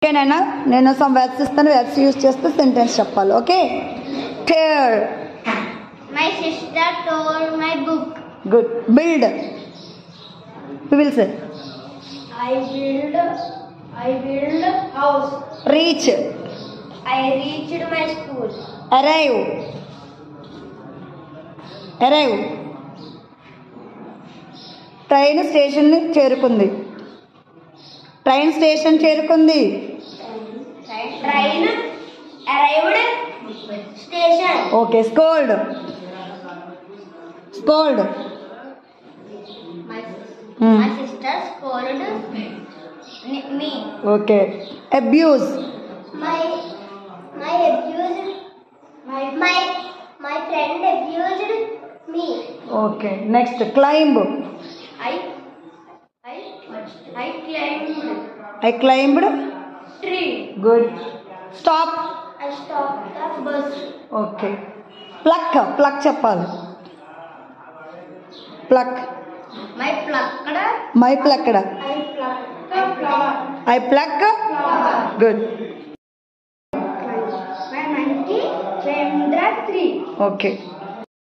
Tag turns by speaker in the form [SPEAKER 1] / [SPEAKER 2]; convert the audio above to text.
[SPEAKER 1] ఓకేనా? నేను some words ఇస్తాను, వర్డ్స్ యూజ్ చేస్తే సెంటెన్స్ చెప్పాలి. Okay? Tear.
[SPEAKER 2] My sister tore my book.
[SPEAKER 1] Good. Build. Who will say?
[SPEAKER 2] I build house.
[SPEAKER 1] Reach.
[SPEAKER 2] I reached my school.
[SPEAKER 1] Arrive. Train station చేరుకుంది. Train station చేరుకుంది.
[SPEAKER 2] Train arrived station.
[SPEAKER 1] Okay. Scold.
[SPEAKER 2] My sister scolded me.
[SPEAKER 1] Okay. Abuse.
[SPEAKER 2] My friend abused me.
[SPEAKER 1] Okay. Next climb. I climbed
[SPEAKER 2] Tree.
[SPEAKER 1] Good. Stop.
[SPEAKER 2] I stopped the bus.
[SPEAKER 1] Okay. Pluck చెప్పాలి. Pluck.
[SPEAKER 2] My plucked.
[SPEAKER 1] My plucked.
[SPEAKER 2] I plucked a flower.
[SPEAKER 1] I pluck. Good.
[SPEAKER 2] My monkey climbed the tree.
[SPEAKER 1] Okay.